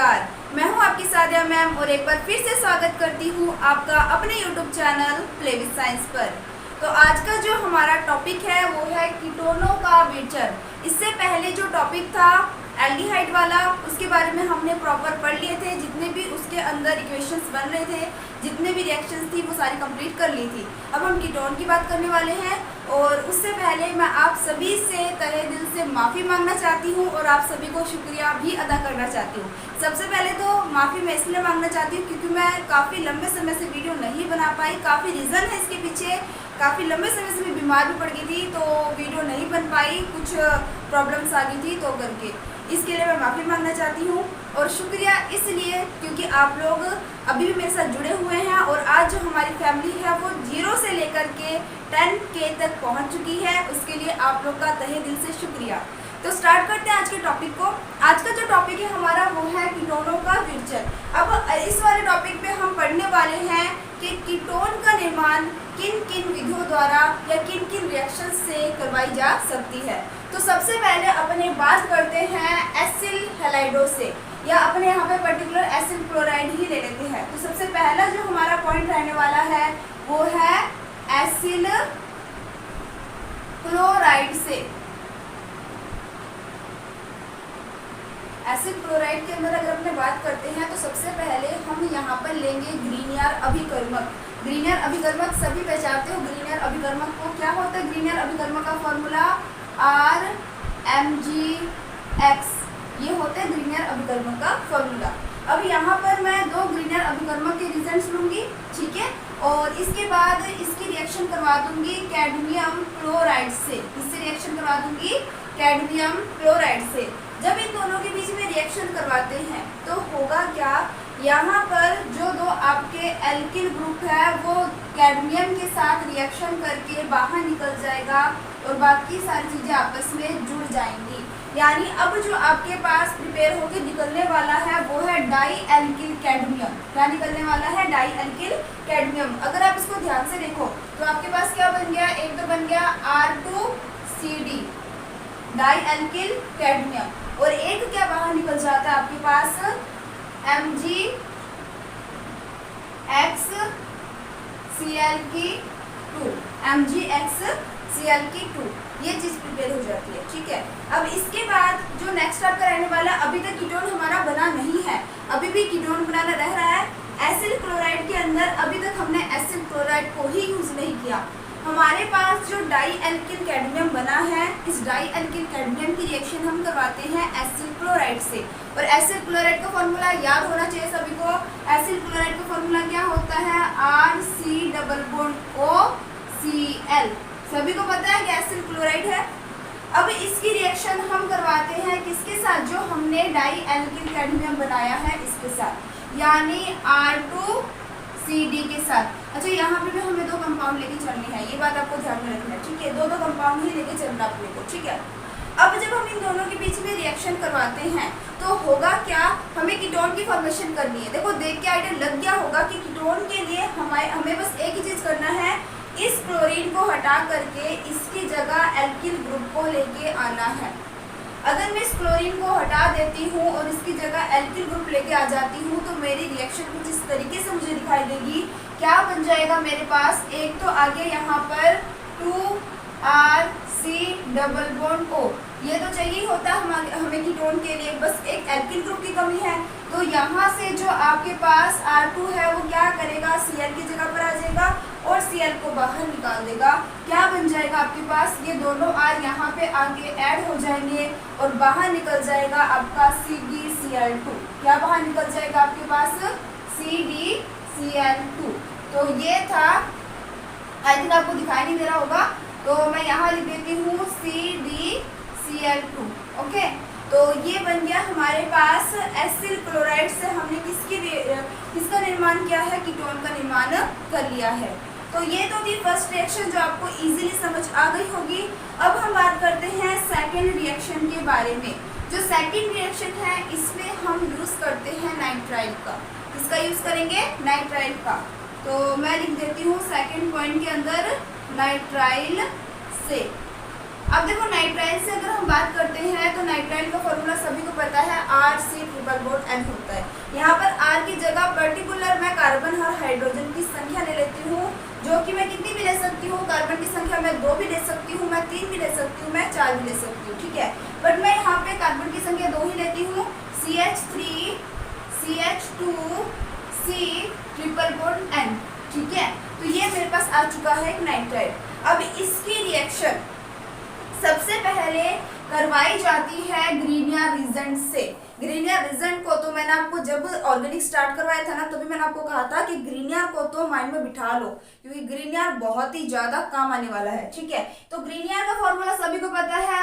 नमस्कार, मैं हूं आपकी सादिया मैम और एक बार फिर से स्वागत करती हूं आपका अपने YouTube channel play with science पर। तो आज का जो हमारा टॉपिक है वो है कीटोनों का विचरण। इससे पहले जो टॉपिक था एल्डिहाइड वाला, उसके बारे में हमने प्रॉपर पढ़ लिए थे। जितने भी उसके अंदर इक्वेशंस बन रहे थे, जितने भी रिएक्शंस थी वो सारी कंप्लीट कर ली थी। अब हम कीटोन की बात करने वाले हैं और उससे पहले मैं आप सभी से तहे दिल से माफ़ी मांगना चाहती हूँ और आप सभी को शुक्रिया भी अदा करना चाहती हूँ। सबसे पहले तो माफ़ी मैं इसलिए मांगना चाहती हूँ क्योंकि मैं काफ़ी लंबे समय से वीडियो नहीं बना पाई। काफ़ी रीज़न है इसके पीछे। काफ़ी लंबे समय से मैं बीमार भी पड़ गई थी तो वीडियो नहीं बन पाई, कुछ प्रॉब्लम्स आ गई थी तो करके इसके लिए मैं माफ़ी मांगना चाहती हूँ। और शुक्रिया इसलिए क्योंकि आप लोग अभी भी मेरे साथ जुड़े हुए हैं और आज जो हमारी फैमिली है वो 0 से लेकर के 10K तक पहुँच चुकी है। उसके लिए आप लोग का तहे दिल से शुक्रिया। तो स्टार्ट करते हैं आज के टॉपिक को। आज का जो टॉपिक है हमारा वो है कीटोनों का विचरण। अब इस वाले टॉपिक पे हम पढ़ने वाले हैं कि कीटोन का निर्माण किन किन विधियों द्वारा या किन किन रिएक्शन से करवाई जा सकती है। तो सबसे पहले अपने बात करते हैं एसिल हैलाइडों से, या अपने यहाँ पे पर्टिकुलर एसिल क्लोराइड ही ले लेते हैं। तो सबसे पहला जो हमारा पॉइंट रहने वाला है वो है एसिल क्लोराइड से। एसिड क्लोराइड के अंदर अगर अपने बात करते हैं तो सबसे पहले हम यहाँ पर लेंगे ग्रीनियर अभिकर्मक। ग्रीनियर अभिकर्मक सभी पहचानते हो। ग्रीनियर अभिकर्मक को क्या होता है? ग्रीनियर अभिकर्मक का फॉर्मूला RMgX, ये होता है ग्रीनियर अभिकर्मक का फॉर्मूला। अब यहाँ पर मैं 2 ग्रीनियर अभिकर्मक के रिजल्ट्स लूँगी, ठीक है, और इसके बाद इसकी रिएक्शन करवा दूंगी कैडमियम क्लोराइड से। इससे रिएक्शन करवा दूंगी कैडमियम क्लोराइड से। जब इन दोनों के बीच में रिएक्शन करवाते हैं तो होगा क्या, यहाँ पर जो 2 आपके एल्किल ग्रुप है वो कैडमियम के साथ रिएक्शन करके बाहर निकल जाएगा और बाकी सारी चीज़ें आपस में जुड़ जाएंगी। यानी अब जो आपके पास प्रिपेयर होकर निकलने वाला है वो है डाई एल्किल कैडमियम। क्या निकलने वाला है? Dialkyl cadmium. अगर आप इसको ध्यान से देखो तो आपके पास क्या बन गया? एक तो बन गया R2CD डाई एल्किल कैडमियम, और एक क्या बाहर निकल जाता है आपके पास? MgXCl2 ये चीज प्रिपेयर हो जाती है, ठीक है। अब इसके बाद जो नेक्स्ट आपका रहने वाला, अभी तक कीटोन हमारा बना नहीं है, अभी भी कीटोन बनाना रह रहा है। एसिल क्लोराइड के अंदर अभी तक हमने एसिल क्लोराइड को ही यूज नहीं किया। हमारे पास जो डाई एल्किल कैडमियम बना है, इस डाई एल्किल कैडमियम की रिएक्शन हम करवाते हैं एसिल क्लोराइड से। और एसिल क्लोराइड का फॉर्मूला याद होना चाहिए सभी को। एसिल क्लोराइड का फॉर्मूला क्या होता है? RC+OCl। सभी को पता है कि एसिल क्लोराइड है। अब इसकी रिएक्शन हम करवाते हैं किसके साथ? जो हमने डाई एल्किल कैडमियम बनाया है इसके साथ, यानी R2CD के साथ। अच्छा, यहाँ पे भी हमें 2 कंपाउंड लेके चलने हैं, ये बात आपको ध्यान में रखना है, ठीक है। 2 कंपाउंड ही लेके चलना अपने को, ठीक है। अब जब हम इन दोनों के बीच में रिएक्शन करवाते हैं तो होगा क्या, हमें कीटोन की फॉर्मेशन करनी है। देखो, देख के आइडिया लग गया होगा कि कीटोन के लिए हमें बस एक ही चीज़ करना है, इस क्लोरीन को हटा करके इसकी जगह एल्किल ग्रुप को लेके आना है। अगर मैं इस क्लोरीन को हटा देती हूँ और इसकी जगह एल्किल ग्रुप लेके आ जाती हूँ तो मेरी रिएक्शन कुछ इस तरीके से मुझे दिखाई देगी। क्या बन जाएगा मेरे पास? एक तो आगे यहाँ पर 2RC+O, ये तो चाहिए होता हमें कीटोन के लिए, बस एक एल्किल ग्रुप की कमी है। तो यहाँ से जो आपके पास R2 है वो क्या करेगा? Cl की जगह पर आ जाएगा और Cl को बाहर निकाल देगा। क्या बन जाएगा आपके पास? ये दोनों R यहाँ पे आगे ऐड हो जाएंगे और बाहर निकल जाएगा आपका CdCl2। क्या बाहर निकल जाएगा आपके पास? CdCl2। तो ये था, आई थिंक आपको दिखाई नहीं दे रहा होगा, तो मैं यहाँ लिख देती हूँ CdCl2, ओके। तो ये बन गया हमारे पास एसिल क्लोराइड से हमने किसका निर्माण किया है? कीटोन का निर्माण कर लिया है। तो ये तो थी फर्स्ट रिएक्शन जो आपको इजीली समझ आ गई होगी। अब हम बात करते हैं सेकेंड रिएक्शन के बारे में। जो सेकेंड रिएक्शन है इसमें हम यूज़ करते हैं नाइट्राइल का। किसका यूज़ करेंगे? नाइट्राइल का। तो मैं लिख देती हूँ सेकेंड पॉइंट के अंदर नाइट्राइल से। अब देखो, नाइट्राइल से अगर हम बात करते हैं तो नाइट्राइल का फॉर्मूला सभी को पता है, RC+N होता है। यहाँ पर R की जगह पर्टिकुलर मैं कार्बन और हाइड्रोजन की संख्या ले लेती हूँ, जो कि मैं कितनी भी ले सकती हूँ। कार्बन की संख्या मैं 2 भी ले सकती हूँ, मैं 3 भी ले सकती हूँ, मैं 4 भी ले सकती हूँ, ठीक है। बट मैं यहाँ पे कार्बन की संख्या 2 ही लेती हूँ, CH3 CH2 C triple bond N, ठीक है। तो ये मेरे पास आ चुका है एक नाइट्राइल। अब इसकी रिएक्शन सबसे पहले करवाई जाती है ग्रीनियर रिएजेंट से। ग्रीनियर रिएजेंट को तो मैंने आपको जब ऑर्गेनिक स्टार्ट करवाया था ना, तो भी मैंने आपको कहा था कि ग्रीनियर को तो माइंड में बिठा लो, क्योंकि ग्रीनियर बहुत ही ज्यादा काम आने वाला है, ठीक है। तो ग्रीनियर का फॉर्मूला सभी को पता है,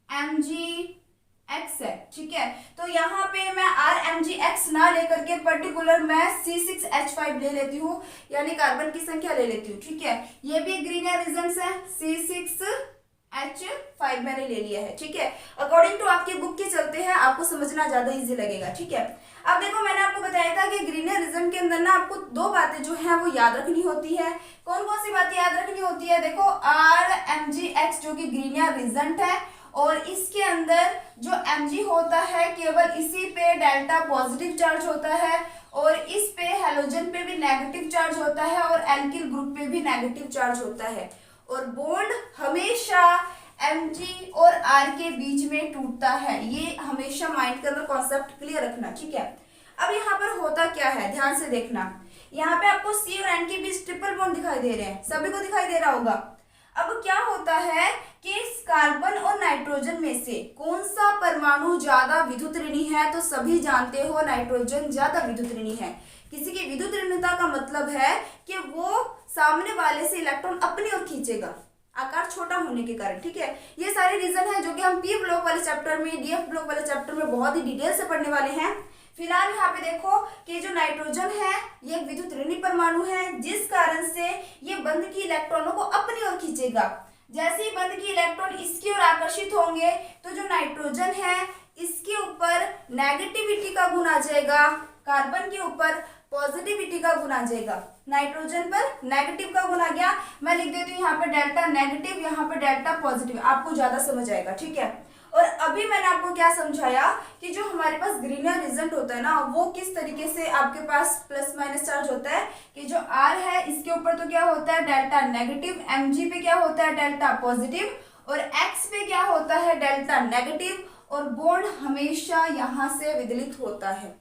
RMgX है, ठीक है। तो यहाँ पे मैं RMgX ना लेकर के पर्टिकुलर मैं C6H5 ले लेती हूँ, यानी कार्बन की संख्या ले लेती हूँ, ठीक है। ये भी ग्रीनियर रिएजेंट है, C6H5 मैंने ले लिया है, ठीक है। अकॉर्डिंग टू आपके बुक के चलते हैं, आपको समझना ज्यादा इजी लगेगा, ठीक है। अब देखो मैंने आपको बताया था कि ग्रीनियर रिएजेंट के अंदर ना आपको 2 बातें जो है वो याद रखनी होती है। कौन कौन सी बातें याद रखनी होती है? देखो RMgX जो कि ग्रीनियर रिएजेंट है, और इसके अंदर जो Mg होता है केवल इसी पे डेल्टा पॉजिटिव चार्ज होता है, और इस पे हैलोजन पे भी नेगेटिव चार्ज होता है, और एल्किल ग्रुप पे भी नेगेटिव चार्ज होता है। और बॉन्ड हमेशा Mg और R के बीच में टूटता है, ये हमेशा माइंड के अंदर कॉन्सेप्ट क्लियर रखना, ठीक है। अब यहाँ पर होता क्या है, ध्यान से देखना। यहाँ पे आपको C और N के बीच ट्रिपल बॉन्ड दिखाई दे रहे हैं, सभी को दिखाई दे रहा होगा। अब क्या होता है कि इस कार्बन और नाइट्रोजन में से कौन सा परमाणु ज्यादा विद्युत ऋणी है? तो सभी जानते हो नाइट्रोजन ज्यादा विद्युत ऋणी है। किसी की विद्युत ऋणता का मतलब है कि वो सामने वाले से इलेक्ट्रॉन अपनी ओर खींचेगा, आकार छोटा होने के कारण, ठीक है। ये सारे रीजन है जो कि हम पी ब्लॉक वाले चैप्टर में, डीएफ ब्लॉक वाले चैप्टर में बहुत ही डिटेल से पढ़ने वाले हैं। फिलहाल यहाँ पे देखो कि जो नाइट्रोजन है ये एक विद्युत ऋणी परमाणु है, जिस कारण से ये बंध की इलेक्ट्रॉनों को अपनी ओर खींचेगा। जैसे ही बंध की इलेक्ट्रॉन इसकी ओर आकर्षित होंगे तो जो नाइट्रोजन है इसके ऊपर नेगेटिविटी का गुण आ जाएगा, कार्बन के ऊपर पॉजिटिविटी का गुण आ जाएगा। नाइट्रोजन पर नेगेटिव का गुण आ गया, मैं लिख देती हूँ यहाँ पे डेल्टा नेगेटिव, यहाँ पे डेल्टा पॉजिटिव, आपको ज्यादा समझ आएगा, ठीक है। और अभी मैंने आपको क्या समझाया कि जो हमारे पास ग्रीनियर रिएजेंट होता है ना, वो किस तरीके से आपके पास प्लस माइनस चार्ज होता है कि जो R है इसके ऊपर तो क्या होता है डेल्टा नेगेटिव, Mg पे क्या होता है डेल्टा पॉजिटिव, और X पे क्या होता है डेल्टा नेगेटिव, और बॉन्ड हमेशा यहाँ से विदलित होता है।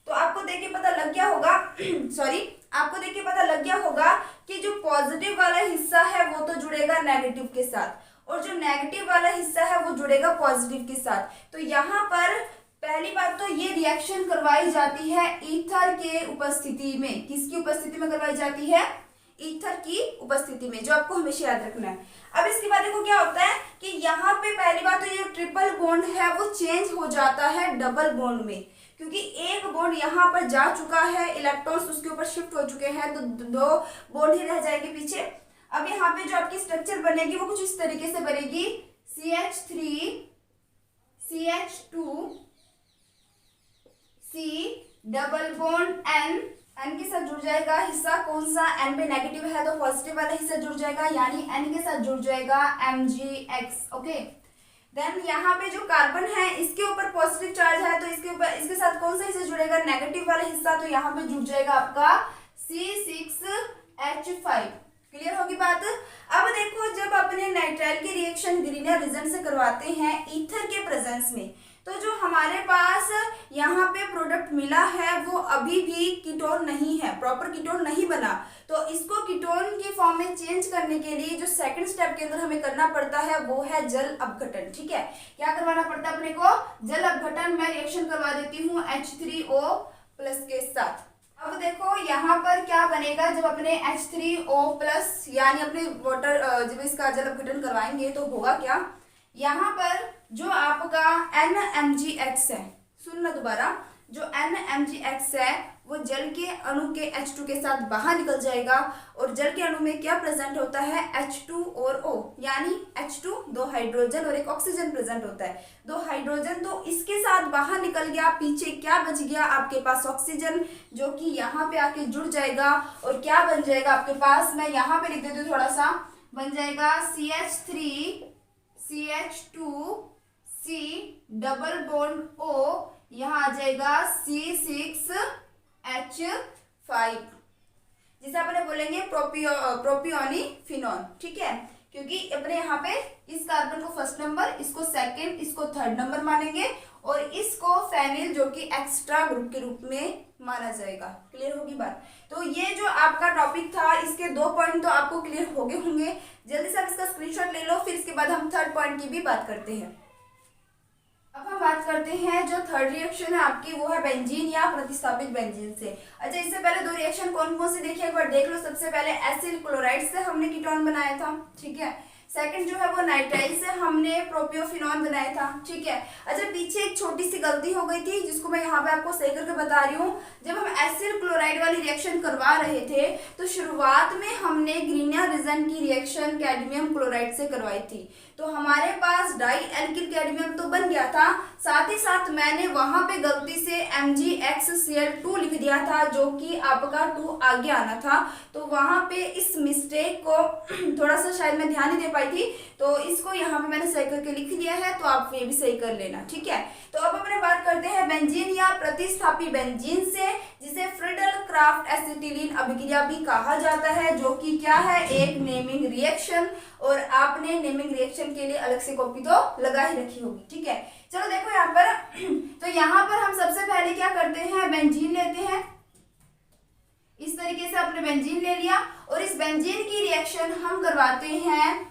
तो आपको देख के पता लग गया होगा सॉरी, आपको देख के पता लग गया होगा कि जो पॉजिटिव वाला हिस्सा है वो तो जुड़ेगा नेगेटिव के साथ, और जो नेगेटिव वाला हिस्सा है वो जुड़ेगा पॉजिटिव के साथ। तो यहाँ पर पहली बात तो ये रिएक्शन करवाई जाती है ईथर के उपस्थिति में। किसकी उपस्थिति में करवाई जाती है? ईथर की उपस्थिति में, जो आपको हमेशा याद रखना है। अब इसके बाद देखो क्या होता है कि यहाँ पे पहली बात तो ये ट्रिपल बॉन्ड है वो चेंज हो जाता है डबल बॉन्ड में, क्योंकि एक बॉन्ड यहाँ पर जा चुका है, इलेक्ट्रॉन्स उसके ऊपर शिफ्ट हो चुके हैं, तो 2 बॉन्ड ही रह जाएंगे पीछे। अब यहाँ पे जो आपकी स्ट्रक्चर बनेगी वो कुछ इस तरीके से बनेगी, CH3 CH2 C double bond N, N के साथ जुड़ जाएगा हिस्सा कौन सा, N पे नेगेटिव है तो पॉजिटिव वाला हिस्सा जुड़ जाएगा, यानी N के साथ जुड़ जाएगा MgX, ओके। देन यहाँ पे जो कार्बन है इसके ऊपर पॉजिटिव चार्ज है, तो इसके ऊपर इसके साथ कौन सा हिस्सा जुड़ेगा, नेगेटिव वाला हिस्सा, तो यहाँ पे जुड़ जाएगा आपका C6H5। क्लियर होगी बात? अब देखो जब अपने नाइट्राइल की रिएक्शन ग्रीनियर रिएजेंट से करवाते हैं ईथर के प्रेजेंस में, तो जो हमारे पास यहाँ पे प्रोडक्ट मिला है वो अभी भी कीटोन नहीं है, प्रॉपर कीटोन नहीं बना। तो इसको कीटोन की फॉर्म में चेंज करने के लिए जो सेकंड स्टेप के अंदर हमें करना पड़ता है वो है जल अपघटन, ठीक है। क्या करवाना पड़ता है अपने को? जल अपघटन। मैं रिएक्शन करवा देती हूँ H3O+ के साथ। अब देखो यहाँ पर क्या बनेगा, जब अपने H3O+ यानी अपने वाटर जब इसका जल अपघटन करवाएंगे तो होगा क्या, यहाँ पर जो आपका NMgX है, सुनना दोबारा, जो NMgX है वो जल के अणु के H2 के साथ बाहर निकल जाएगा, और जल के अणु में क्या प्रेजेंट होता है, H2 और O, यानी H2 2 हाइड्रोजन और 1 ऑक्सीजन प्रेजेंट होता है। 2 हाइड्रोजन तो इसके साथ बाहर निकल गया, पीछे क्या बच गया आपके पास, ऑक्सीजन, जो कि यहाँ पे आके जुड़ जाएगा, और क्या बन जाएगा आपके पास, मैं यहाँ पे लिख देती हूँ थोड़ा सा, बन जाएगा CH3 CH2 C double bond O, यहाँ आ जाएगा C6H5, जिसे अपने बोलेंगे प्रोपियोनिफिनॉन। ठीक है, क्योंकि अपने यहाँ पे इस कार्बन को फर्स्ट नंबर, इसको सेकंड, इसको थर्ड नंबर मानेंगे और इसको फेनिल जो कि एक्स्ट्रा ग्रुप के रूप में माना जाएगा। क्लियर होगी बात? तो ये जो आपका टॉपिक था, इसके 2 पॉइंट तो आपको क्लियर हो गए होंगे। जल्दी से आप इसका स्क्रीनशॉट ले लो, फिर इसके बाद हम थर्ड पॉइंट की भी बात करते हैं। अब हम बात करते हैं जो थर्ड रिएक्शन है आपकी, वो है बेंजीन या प्रतिस्थापित बेंजीन से। अच्छा, इससे पहले 2 रिएक्शन कौन कौन से देखिए एक बार देख लो। सबसे पहले एसिल क्लोराइड से हमने कीटोन बनाया था। ठीक है, सेकंड जो है वो नाइट्राइल से हमने प्रोपियोफिनॉन बनाया था। ठीक है, अच्छा पीछे एक छोटी सी गलती हो गई थी जिसको मैं यहाँ पे आपको सही करके बता रही हूँ। जब हम एसिल क्लोराइड वाली रिएक्शन करवा रहे थे तो शुरुआत में हमने ग्रीनियर रीजन की रिएक्शन कैडमियम क्लोराइड से करवाई थी, तो हमारे पास डाई एल्किल कैडमियम तो बन गया था, साथ ही साथ मैंने वहां पे गलती से MgXCl2 लिख दिया था, जो कि आपका 2 आगे आना था। तो वहां पे इस मिस्टेक को थोड़ा सा शायद मैं ध्यान नहीं दे पाई थी, तो इसको यहाँ पे मैंने सही करके लिख दिया है, तो आप ये भी सही कर लेना। ठीक है, तो अब अपने बात करते हैं बेंजीन या प्रतिस्थापी बेंजीन से, जिसे फ्रीडल क्राफ्ट एसिटिलीन अभिक्रिया भी कहा जाता है, जो कि क्या है, एक नेमिंग रिएक्शन। और आपने नेमिंग रिएक्शन के लिए अलग से कॉपी तो लगा ही रखी होगी। ठीक है, चलो देखो यहाँ पर तो यहाँ पर हम सबसे पहले क्या करते हैं, बेंजीन लेते हैं। इस तरीके से आपने बेंजीन ले लिया और इस बेंजीन की रिएक्शन हम करवाते हैं,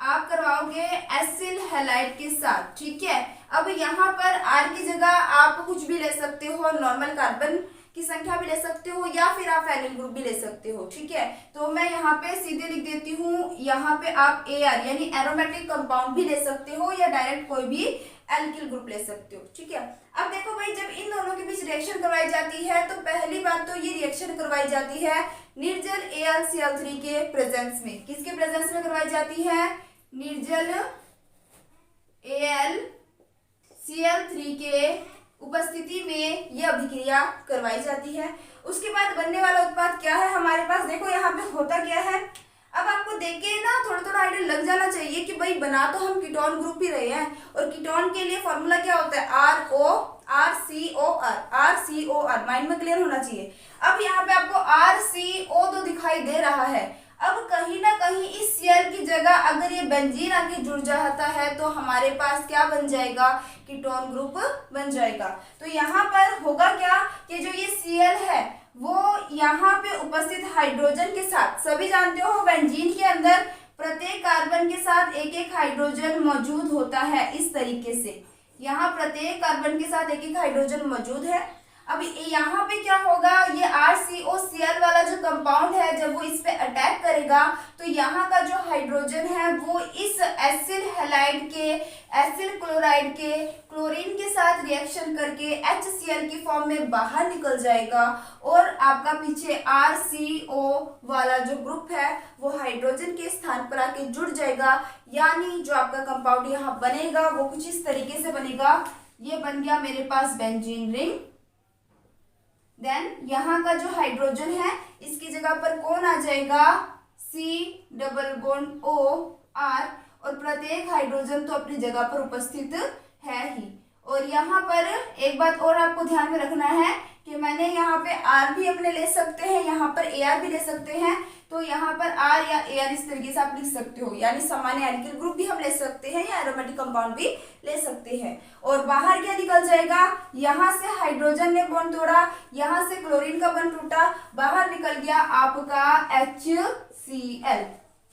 आप करवाओगे एसिल हैलाइड के साथ। ठीक है, अब यहाँ पर R की जगह आप कुछ भी ले सकते हो, नॉर्मल कार्बन की संख्या भी ले सकते हो या फिर आप फेनिल ग्रुप भी ले सकते हो। ठीक है, तो मैं यहाँ पे सीधे लिख देती हूँ, यहाँ पे आप AR यानी एरोमेटिक कंपाउंड भी ले सकते हो या डायरेक्ट कोई भी एल्किल ग्रुप ले सकते हो। ठीक है, अब देखो भाई, जब इन दोनों के बीच रिएक्शन करवाई जाती है तो पहली बात तो ये रिएक्शन करवाई जाती है निर्जल AlCl3 के प्रेजेंस में। किसके प्रेजेंस में करवाई जाती है? निर्जल AlCl3 के उपस्थिति में यह अभिक्रिया करवाई जाती है। उसके बाद बनने वाला उत्पाद क्या है हमारे पास, देखो यहाँ पे होता क्या है। अब आपको देख के ना थोड़ा थोड़ा आइडिया लग जाना चाहिए कि भाई बना तो हम कीटोन ग्रुप ही रहे हैं, और कीटोन के लिए फॉर्मूला क्या होता है, RCOR माइंड में क्लियर होना चाहिए। अब यहाँ पे आपको RCO तो दिखाई दे रहा है, अब कहीं ना कहीं इस Cl की जगह अगर ये बेंजीन आके जुड़ जाता है तो हमारे पास क्या बन जाएगा, कीटोन ग्रुप बन जाएगा। तो यहाँ पर होगा क्या कि जो ये Cl है वो यहाँ पे उपस्थित हाइड्रोजन के साथ, सभी जानते हो बेंजीन के अंदर प्रत्येक कार्बन के साथ एक एक हाइड्रोजन मौजूद होता है। इस तरीके से यहाँ प्रत्येक कार्बन के साथ एक एक हाइड्रोजन मौजूद है। अब यहाँ पे क्या होगा, ये RCOCl वाला जो कंपाउंड है जब वो इस पे अटैक करेगा तो यहाँ का जो हाइड्रोजन है वो इस एसिल हैलाइड के, एसिल क्लोराइड के क्लोरीन के साथ रिएक्शन करके HCl की फॉर्म में बाहर निकल जाएगा और आपका पीछे RCO वाला जो ग्रुप है वो हाइड्रोजन के स्थान पर आके जुड़ जाएगा। यानी जो आपका कंपाउंड यहाँ बनेगा वो कुछ इस तरीके से बनेगा। ये बन गया मेरे पास बेंजीन रिंग। देन यहाँ का जो हाइड्रोजन है इसकी जगह पर कौन आ जाएगा, C डबल बॉन्ड OR, और प्रत्येक हाइड्रोजन तो अपनी जगह पर उपस्थित है ही। और यहाँ पर एक बात और आपको ध्यान में रखना है कि मैंने यहाँ पे R भी अपने ले सकते हैं, यहाँ पर AR भी ले सकते हैं, तो यहाँ पर R या AR इस तरीके से आप लिख सकते हो, यानी सामान्य एल्किल ग्रुप भी हम ले सकते हैं या एरोमेटिक कंपाउंड भी ले सकते हैं। और बाहर क्या निकल जाएगा, यहाँ से हाइड्रोजन ने बॉन्ड तोड़ा, यहाँ से क्लोरीन का बॉन्ड टूटा, बाहर निकल गया आपका HCl।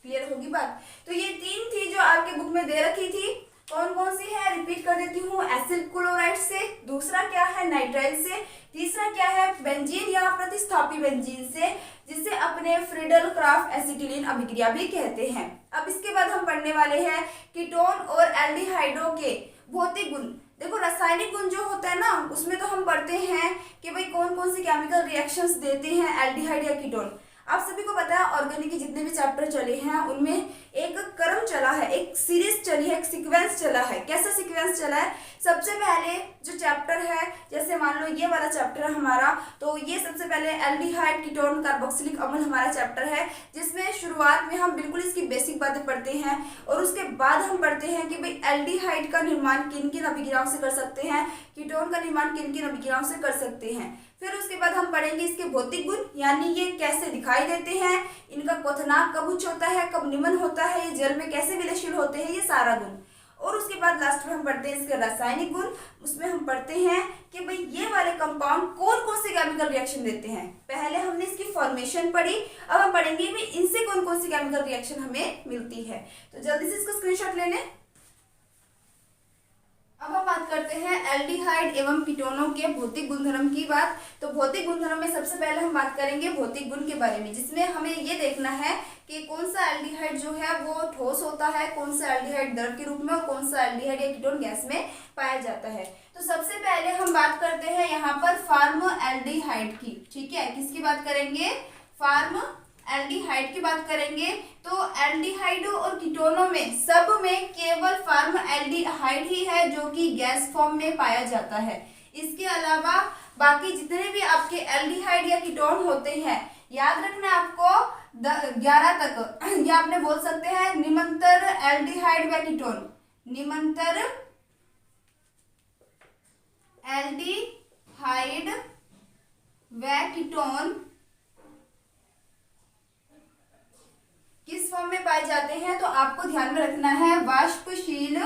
क्लियर होगी बात? तो ये 3 थी जो आपके बुक में दे रखी थी। कौन कौन सी है रिपीट कर देती हूँ, एसिल क्लोराइड से, दूसरा क्या है नाइट्राइल से, तीसरा क्या है बेंजीन या प्रतिस्थापी बेंजीन से, जिसे अपने फ्रीडल क्राफ्ट एसिटिलीन अभिक्रिया भी कहते हैं। अब इसके बाद हम पढ़ने वाले हैं कीटोन और एल्डिहाइडों के भौतिक गुण। देखो रासायनिक गुण जो होता है ना उसमें तो हम पढ़ते हैं कि भाई कौन कौन सी केमिकल रिएक्शंस देते हैं एल्डिहाइड या कीटोन। आप सभी को पता है ऑर्गेनिक के जितने भी चैप्टर चले हैं उनमें एक क्रम चला है, एक सीरीज चली है, एक सीक्वेंस चला है। कैसा सीक्वेंस चला है? सबसे पहले जो चैप्टर है, जैसे मान लो ये वाला चैप्टर है हमारा, तो ये सबसे पहले एल्डिहाइड कीटोन कार्बोक्सिलिक अम्ल हमारा चैप्टर है, जिसमें शुरुआत में हम बिल्कुल इसकी बेसिक बातें पढ़ते हैं और उसके बाद हम पढ़ते हैं कि भाई एल्डिहाइड का निर्माण किन किन अभिक्रियाओं से कर सकते हैं, कीटोन का निर्माण किन किन अभिक्रियाओं से कर सकते हैं। फिर उसके बाद हम पढ़ेंगे इसके भौतिक गुण, यानी ये कैसे दिखाई देते हैं, इनका क्वथनांक कब उच्च होता है, कब निम्न होता है, ये जल में कैसे विलयशील होते हैं, ये सारा गुण। और उसके बाद लास्ट में हम पढ़ते हैं इसके रासायनिक गुण। उसमें हम पढ़ते हैं कि भाई ये वाले कंपाउंड कौन कौन से केमिकल रिएक्शन देते हैं। पहले हमने इसकी फॉर्मेशन पढ़ी, अब हम पढ़ेंगे भाई इनसे कौन कौन सी केमिकल रिएक्शन हमें मिलती है। तो जल्दी से इसको स्क्रीनशॉट ले लें। अब हम बात करते हैं एल्डिहाइड एवं कीटोनों के भौतिक गुणधर्म की बात। तो भौतिक गुणधर्म में सबसे पहले हम बात करेंगे भौतिक गुण के बारे में, जिसमें हमें ये देखना है कि कौन सा एल्डिहाइड जो है वो ठोस होता है, कौन सा एल्डिहाइड द्रव के रूप में और कौन सा एल्डिहाइड या कीटोन गैस में पाया जाता है। तो सबसे पहले हम बात करते हैं यहाँ पर फार्म एल्डिहाइड की। ठीक है, किसकी बात करेंगे? फार्म एल्डिहाइड की बात करेंगे। तो एल्डिहाइड और कीटोनों में सब में केवल फार्म एल्डिहाइड ही है जो कि गैस फॉर्म में पाया जाता है। इसके अलावा बाकी जितने भी आपके एल्डिहाइड या कीटोन होते हैं, याद रखना आपको 11 तक या आपने बोल सकते हैं निमंतर एल्डिहाइड व कीटोन, निमंतर एल्डिहाइड व कीटोन किस फॉर्म में पाए जाते हैं? तो आपको ध्यान में रखना है वाष्पशील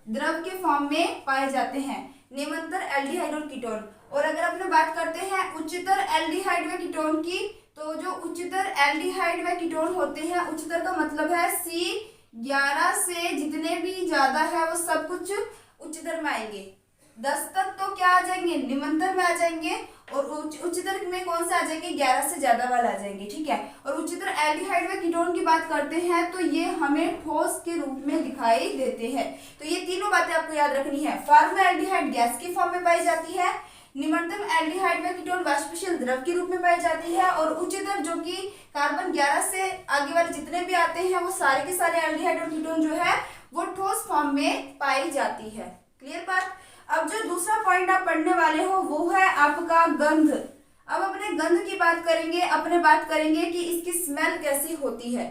द्रव के फॉर्म में पाए जाते हैं, निमंतर एल्डिहाइड और कीटोन। और अगर अपने बात करते हैं उच्चतर एल्डिहाइड व कीटोन की, तो जो उच्चतर एल्डिहाइड व कीटोन होते हैं, उच्चतर का मतलब है C11 से जितने भी ज्यादा है वो सब कुछ उच्चतर में आएंगे। 10 तक तो क्या आ जाएंगे? निमंतर में आ जाएंगे। और उच्चतर में कौन से आ जाएंगे? 11 से ज्यादा वाले आ जाएंगे। ठीक है, और उच्चतर एल्डिहाइड व कीटोन की बात करते हैं तो ये हमें ठोस के रूप में दिखाई देते हैं। तो ये तीनों बातें आपको याद रखनी है। फार्म एल्डिहाइड गैस की फॉर्म में पाई जाती है, निम्नतम एल्डिहाइड व कीटोन वाष्पशील द्रव के रूप में पाई जाती है, और उच्चतर जो कि कार्बन 11 से आगे वाले जितने भी आते हैं वो सारे के सारे एल्डिहाइड और कीटोन जो है वो ठोस फॉर्म में पाई जाती है। क्लियर बात? अब जो दूसरा पॉइंट आप पढ़ने वाले हो वो है आपका गंध। अब अपने गंध की बात करेंगे, अपने बात करेंगे कि इसकी स्मेल कैसी होती है।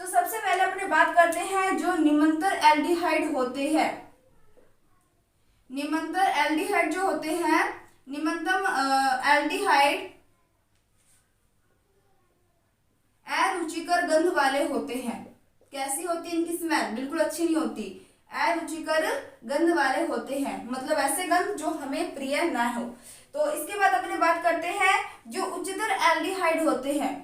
तो सबसे पहले अपने बात करते हैं जो निमंतर एल्डिहाइड होते हैं, निमंतर एल्डिहाइड जो होते हैं, निम्नतम एल्डिहाइड अरुचिकर गंध वाले होते हैं। कैसी होती है इनकी स्मेल? बिल्कुल अच्छी नहीं होती, अरुचिकर गंध वाले होते हैं, मतलब ऐसे गंध जो हमें प्रिय ना हो। तो इसके बाद अपने बात करते हैं जो उच्चतर एल्डिहाइड होते हैं,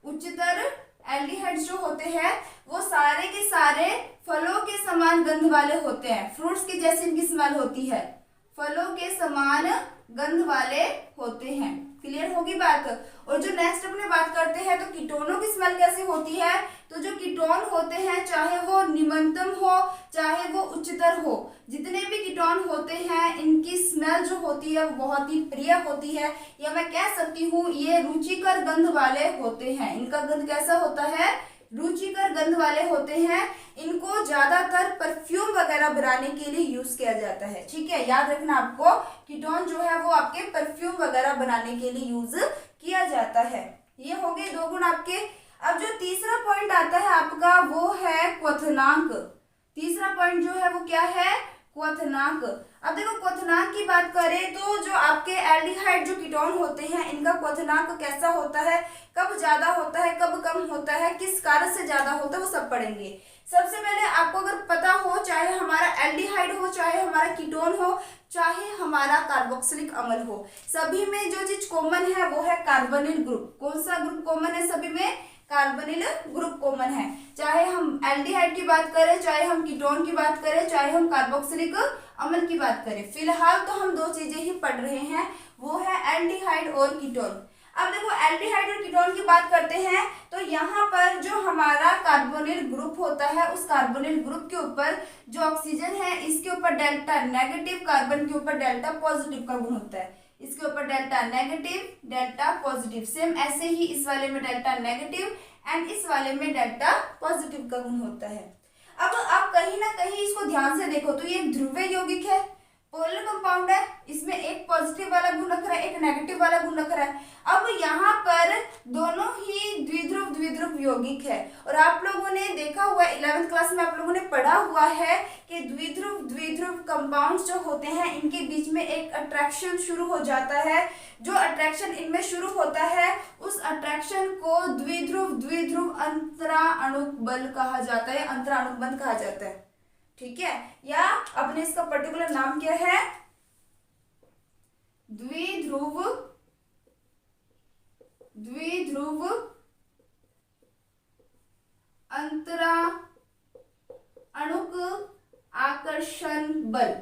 उच्चतर एल्डिहाइड जो होते हैं वो सारे के सारे फलों के समान गंध वाले होते हैं, फ्रूट्स की जैसी इनकी स्मेल होती है, फलों के समान गंध वाले होते हैं। क्लियर होगी बात? और जो नेक्स्ट अपने बात करते हैं तो कीटोनों की स्मेल कैसी होती है? तो जो कीटोन होते हैं चाहे वो निम्नतम हो चाहे वो उच्चतर हो, जितने भी कीटोन होते हैं इनकी स्मेल जो होती है वो बहुत ही प्रिय होती है, या मैं कह सकती हूँ ये रुचिकर गंध वाले होते हैं। इनका गंध कैसा होता है? रुचिकर गंध वाले होते हैं। इनको ज्यादातर परफ्यूम वगैरह बनाने के लिए यूज किया जाता है। ठीक है, याद रखना आपको, कीटोन जो है वो आपके परफ्यूम वगैरह बनाने के लिए यूज किया जाता है। ये हो गए 2 गुण आपके। अब जो तीसरा पॉइंट आता है आपका वो है क्वथनांक। तीसरा पॉइंट जो है वो क्या है? क्वथनांक। अब देखो क्वथनांक की बात करें तो जो आपके एल्डिहाइड जो कीटोन होते हैं इनका क्वथनांक कैसा होता है, कब ज्यादा होता है, कब कम होता है, किस कारण से ज्यादा होता है, वो सब पढ़ेंगे। सबसे पहले आपको अगर पता हो, चाहे हमारा एल्डिहाइड हो, चाहे हमारा कीटोन हो, चाहे हमारा कार्बोक्सिलिक अम्ल हो, सभी में जो चीज कॉमन है वो है कार्बोनिल ग्रुप। कौन सा ग्रुप कॉमन है सभी में? कार्बोनिल ग्रुप कॉमन है। चाहे हम एल्डिहाइड की बात करें, चाहे हम कीटोन की बात करें, चाहे हम कार्बोक्सिलिक अम्ल की बात करें, फिलहाल तो हम 2 चीजें ही पढ़ रहे हैं, वो है एल्डिहाइड और कीटोन। अब देखो एल्डिहाइड और कीटोन की बात करते हैं तो यहाँ पर जो हमारा कार्बोनिल ग्रुप होता है उस कार्बोनिल ग्रुप के ऊपर जो ऑक्सीजन है इसके ऊपर डेल्टा नेगेटिव, कार्बन के ऊपर डेल्टा पॉजिटिव का गुण होता है। इसके ऊपर delta negative, delta positive. Same ऐसे ही इस वाले में डेल्टा नेगेटिव एंड इस वाले में डेल्टा पॉजिटिव का गुण होता है। अब आप कहीं ना कहीं इसको ध्यान से देखो तो ये एक ध्रुवीय यौगिक है, पोलर कंपाउंड है, इसमें एक पॉजिटिव वाला गुण रख रहा है, एक नेगेटिव वाला गुण रख रहा है। अब यहाँ पर दोनों ही द्विध्रुव द्विध्रुव यौगिक है और आप लोगों ने देखा हुआ 11th क्लास में आप लोगों ने पढ़ा हुआ है कि द्विध्रुव द्विध्रुव कंपाउंड्स जो होते हैं इनके बीच में एक अट्रैक्शन शुरू हो जाता है। जो अट्रैक्शन इनमें शुरू होता है उस अट्रैक्शन को द्विध्रुव द्विध्रुव अंतराणुक बल कहा जाता है, अंतराणुक बंध कहा जाता है। ठीक है, या अपने इसका पर्टिकुलर नाम क्या है, द्विध्रुव द्विध्रुव अंतराणुक आकर्षण बल।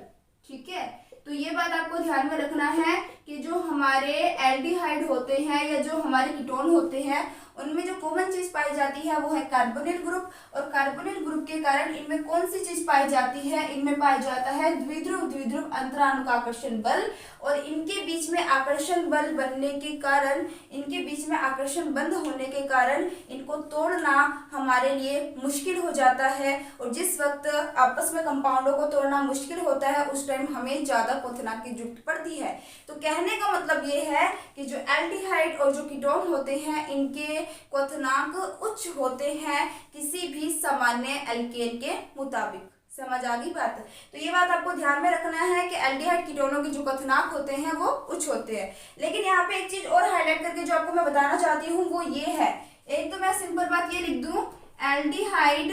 ठीक है, तो ये बात आपको ध्यान में रखना है कि जो हमारे एल्डिहाइड होते हैं या जो हमारे कीटोन होते हैं उनमें जो कॉमन चीज पाई जाती है वो है कार्बोनिल ग्रुप, और कार्बोनिल ग्रुप के कारण इनमें कौन सी चीज पाई जाती है, इनमें पाया जाता है द्विध्रुव द्विध्रुव अंतराणुक आकर्षण बल। और इनके बीच में आकर्षण बल बनने के कारण, इनके बीच में आकर्षण बंद होने के कारण इनको तोड़ना हमारे लिए मुश्किल हो जाता है। और जिस वक्त आपस में कंपाउंडों को तोड़ना मुश्किल होता है उस टाइम हमें ज्यादा क्वथनांक की जरूरत पड़ती है। तो कहने का मतलब ये है कि जो एल्डिहाइड और जो कीटोन होते हैं इनके क्वथनांक उच्च होते हैं किसी भी सामान्य एल्केन के मुताबिक। समझ आ गई बात? तो ये बात आपको ध्यान में रखना है कि एल्डिहाइड कीटोनों के जो क्वथनांक होते हैं वो उच्च होते हैं। लेकिन यहाँ पे एक चीज और हाईलाइट करके जो आपको मैं बताना चाहती हूँ वो ये है, एक तो मैं सिंपल बात ये लिख दूं, एल्डिहाइड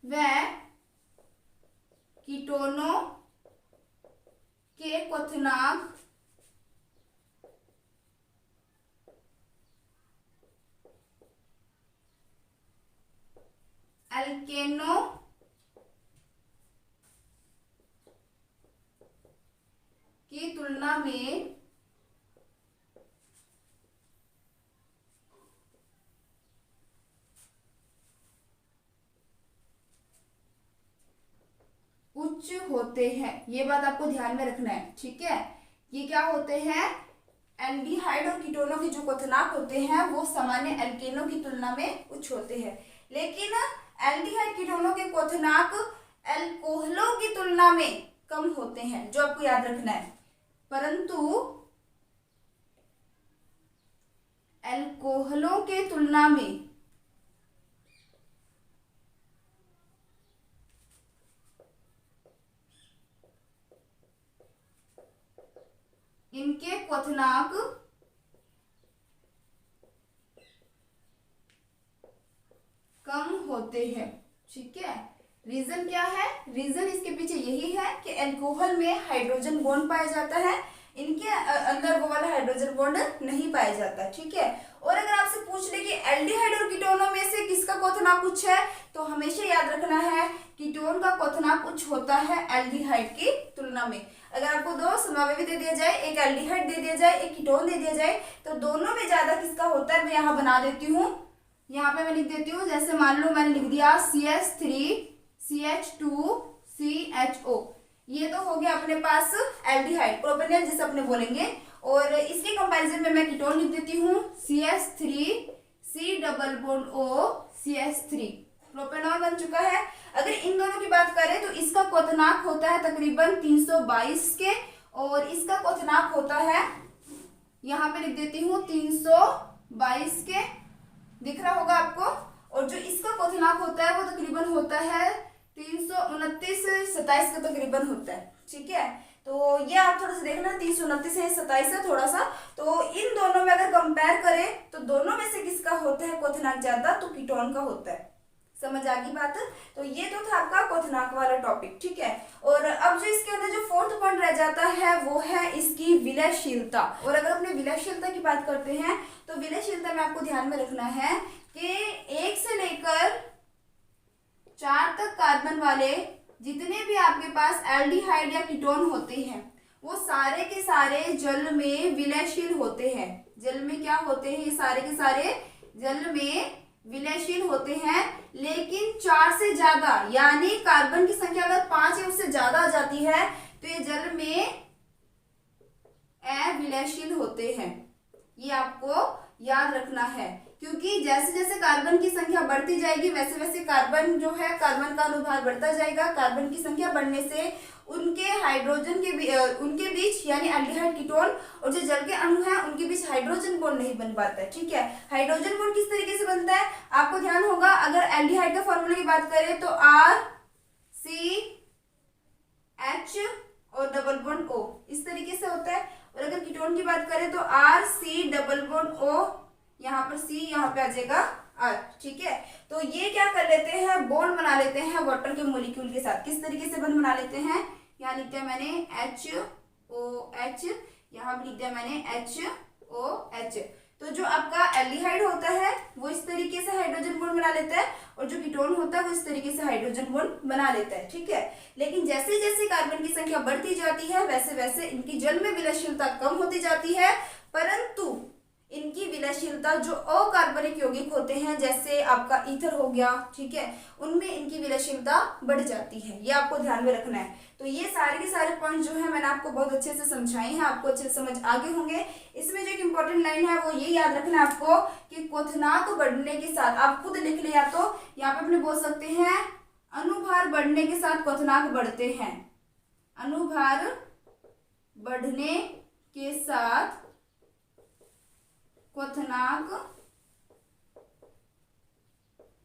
व कीटोनों के क्वथनांक एल्केनों की तुलना में उच्च होते हैं। ये बात आपको ध्यान में रखना है। ठीक है, ये क्या होते हैं, एल्डिहाइड और कीटोनों के जो क्वथनांक होते हैं वो सामान्य एल्केनों की तुलना में उच्च होते हैं। लेकिन एल्डिहाइड कीटोनों के क्वथनांक अल्कोहलों की तुलना में कम होते हैं, जो आपको याद रखना है। परंतु अल्कोहलों के तुलना में इनके क्वथनांक कम होते हैं। ठीक है, रीजन क्या है, रीजन इसके पीछे यही है कि अल्कोहल में हाइड्रोजन बॉन्ड पाया जाता है, इनके अंदर वो वाला हाइड्रोजन बॉन्ड नहीं पाया जाता। ठीक है, और अगर आपसे पूछ ले कि एल्डिहाइड और कीटोनों में से किसका क्वथनांक उच्च है, तो हमेशा याद रखना है कीटोन का क्वथनांक उच्च होता है एल्डिहाइड की तुलना में। अगर आपको दो समवायवी दे दिया जाए, एक एल्डिहाइड दे दिया जाए, एक कीटोन दे दिया जाए, तो दोनों में ज्यादा किसका होता है, मैं यहाँ बना देती हूँ, यहाँ पे मैं लिख देती हूँ। जैसे मान लो मैंने लिख दिया CH3CH2CHO, ये तो हो गया अपने पास एल्डिहाइड, प्रोपेनॉल जिसे अपने बोलेंगे। और इसके कंपैरिजन में मैं कीटोन लिख देती हूँ CH3C+O CH3, प्रोपेनॉल बन चुका है। अगर इन दोनों की बात करें तो इसका क्वथनांक होता है तकरीबन 322 के, और इसका क्वथनांक होता है, यहाँ पे लिख देती हूँ 322 के, दिख रहा होगा आपको। और जो इसका क्वथनांक होता है वो तकरीबन होता है 329-27 का तकरीबन होता है। ठीक है, तो ये आप थोड़ा सा देखना, 329 है 27 है थोड़ा सा। तो इन दोनों में अगर कंपेयर करें तो दोनों में से किसका होता है क्वथनांक ज्यादा, तो कीटोन का होता है। समझ आ गई बात? तो ये तो था आपका क्वथनांक वाला टॉपिक। ठीक है, और अब जो इसके अंदर जो फोर्थ पॉइंट रह जाता है वो है इसकी विलयशीलता। और अगर अपने विलयशीलता की बात करते हैं तो विलयशीलता में आपको ध्यान में रखना है कि 1 से लेकर 4 तक कार्बन वाले जितने भी आपके पास एल्डिहाइड या कीटोन होते हैं वो सारे के सारे जल में विलयशील होते हैं। जल में क्या होते हैं, ये सारे के सारे जल में विलयशील होते हैं। लेकिन 4 से ज्यादा, यानी कार्बन की संख्या अगर 5 या उससे ज्यादा आ जाती है तो तो ये जल में अविलयशील होते हैं। ये आपको याद रखना है, क्योंकि जैसे जैसे कार्बन की संख्या बढ़ती जाएगी वैसे वैसे कार्बन जो है, कार्बन का अनुभार बढ़ता जाएगा। कार्बन की संख्या बढ़ने से उनके हाइड्रोजन के उनके बीच यानी एल्डिहाइड कीटोन और जो जल के अणु हैं उनके बीच हाइड्रोजन बॉन्ड नहीं बन पाता है। ठीक है, हाइड्रोजन बॉन्ड किस तरीके से बनता है आपको ध्यान होगा। अगर एल्डिहाइड का फॉर्मूला की बात करें तो RCH और डबल बॉन्ड O इस तरीके से होता है। और अगर कीटोन की बात करें तो RC डबल बॉन्ड O, यहाँ पर C, यहाँ पे आ जाएगा R। ठीक है, तो ये क्या कर लेते हैं, बॉन्ड बना लेते हैं वाटर के मॉलिक्यूल के साथ। किस तरीके से बॉन्ड बना लेते हैं, यहाँ लिख दिया मैंने HOH, यहाँ भी लिख दिया मैंने HOH। तो जो आपका एल्डिहाइड होता है वो इस तरीके से हाइड्रोजन बॉन्ड बना लेता है और जो कीटोन होता है वो इस तरीके से हाइड्रोजन बॉन्ड बना लेता है। ठीक है, लेकिन जैसे जैसे कार्बन की संख्या बढ़ती जाती है वैसे वैसे इनकी जल में विलयशीलता कम होती जाती है, परंतु इनकी विलयशीलता जो अकार्बनिक यौगिक होते हैं जैसे आपका ईथर हो गया, ठीक है, उनमें इनकी विलयशीलता बढ़ जाती है। ये आपको ध्यान में रखना है। तो ये सारे के सारे पॉइंट जो है मैंने आपको बहुत अच्छे से समझाए हैं, आपको अच्छे से समझ आगे होंगे। इसमें जो एक इम्पोर्टेंट लाइन है वो ये याद रखना है आपको कि क्वथनांक बढ़ने के साथ, आप खुद लिख ले या तो यहाँ पे अपने बोल सकते हैं अनुभार बढ़ने के साथ क्वथनांक बढ़ते हैं। अनुभार बढ़ने के साथ क्वथनांक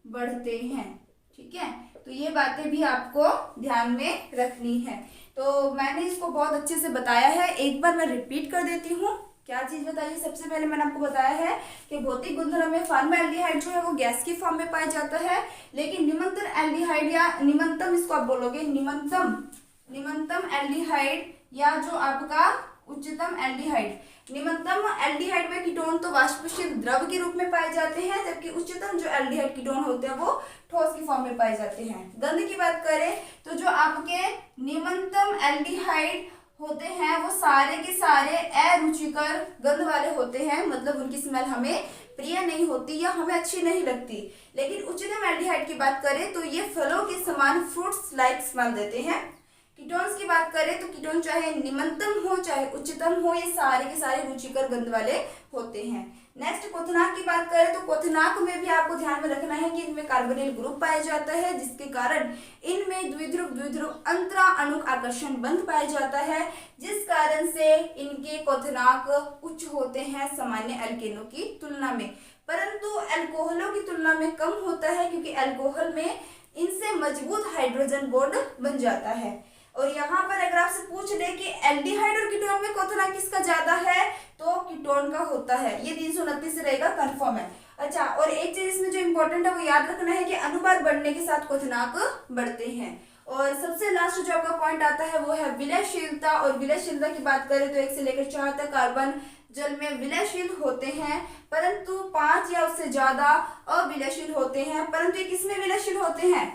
बढ़ते हैं। ठीक है, तो ये बातें भी आपको ध्यान में रखनी है। तो मैंने इसको बहुत अच्छे से बताया है, एक बार मैं रिपीट कर देती हूँ। क्या चीज बताइए, सबसे पहले मैंने आपको बताया है कि भौतिक गुणधर्म में फॉर्मल्डिहाइड जो है वो गैस की फॉर्म में पाया जाता है, लेकिन निमंत्रण एल्डिहाइड या निमंतम, इसको आप बोलोगे निमंतम एल्डिहाइड या जो आपका उच्चतम एल्डिहाइड, निम्नतम एल्डिहाइड में कीटोन तो वाष्पशील द्रव के रूप में पाए जाते हैं, जबकि उच्चतम जो एल्डिहाइड कीटोन होते हैं वो ठोस की फॉर्म में पाए जाते हैं। गंध की बात करें तो जो आपके निम्नतम एल्डिहाइड होते हैं वो सारे के सारे अरुचिकर गंध वाले होते हैं, मतलब उनकी स्मेल हमें प्रिय नहीं होती या हमें अच्छी नहीं लगती। लेकिन उच्चतम एल्डिहाइड की बात करें तो ये फलों के समान फ्रूट्स लाइक स्मेल देते हैं। कीटोन्स की बात करें तो कीटोन चाहे निम्नतम हो चाहे उच्चतम हो, ये सारे के सारे रुचिकर गंध वाले होते हैं। नेक्स्ट क्वथनांक की बात करें तो क्वथनांक में भी आपको ध्यान में रखना है कि इनमें कार्बोनिल ग्रुप पाया जाता है, जिसके कारण इनमें द्विध्रुव अंतरा अणुक आकर्षण बंध पाया जाता है, जिस कारण से इनके क्वथनांक उच्च होते हैं सामान्य एल्केनों की तुलना में, परंतु अल्कोहलों की तुलना में कम होता है, क्योंकि अल्कोहल में इनसे मजबूत हाइड्रोजन बॉन्ड बन जाता है। और यहाँ पर अगर आपसे पूछ ले कि एल्डिहाइड और कीटोन में क्वथनांक किसका ज्यादा है तो कीटोन का होता है, ये 329 से रहेगा, कंफर्म है। अच्छा, और एक चीज इसमें जो इम्पोर्टेंट है वो याद रखना है कि अनुभार बढ़ने के साथ क्वथनांक बढ़ते हैं। और सबसे लास्ट जो आपका पॉइंट आता है वो है विलयशीलता। और विलयशीलता की बात करें तो 1 से लेकर 4 तक कार्बन जल में विलयशील होते हैं, परंतु 5 या उससे ज्यादा अविलयशील होते हैं। परंतु ये किसमें विलयशील होते हैं,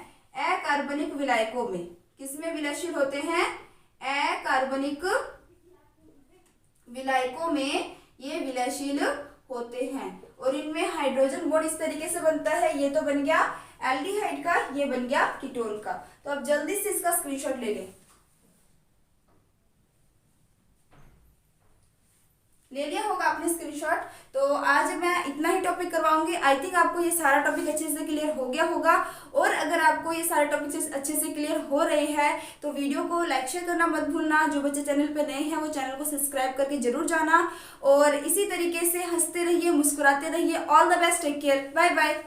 अकार्बनिक विलायकों में। किसमें विलयशील होते हैं, अकार्बनिक विलायकों में ये विलयशील होते हैं। और इनमें हाइड्रोजन बॉन्ड इस तरीके से बनता है, ये तो बन गया एल्डिहाइड का, ये बन गया कीटोन का। तो अब जल्दी से इसका स्क्रीनशॉट ले लें। ले लिया होगा आपने स्क्रीनशॉट। तो आज मैं इतना ही टॉपिक करवाऊंगी। आई थिंक आपको ये सारा टॉपिक अच्छे से क्लियर हो गया होगा। और अगर आपको ये सारे टॉपिक अच्छे से क्लियर हो रहे हैं तो वीडियो को लाइक शेयर करना मत भूलना। जो बच्चे चैनल पे नए हैं वो चैनल को सब्सक्राइब करके जरूर जाना। और इसी तरीके से हंसते रहिए, मुस्कुराते रहिए। All the best, take care, bye bye.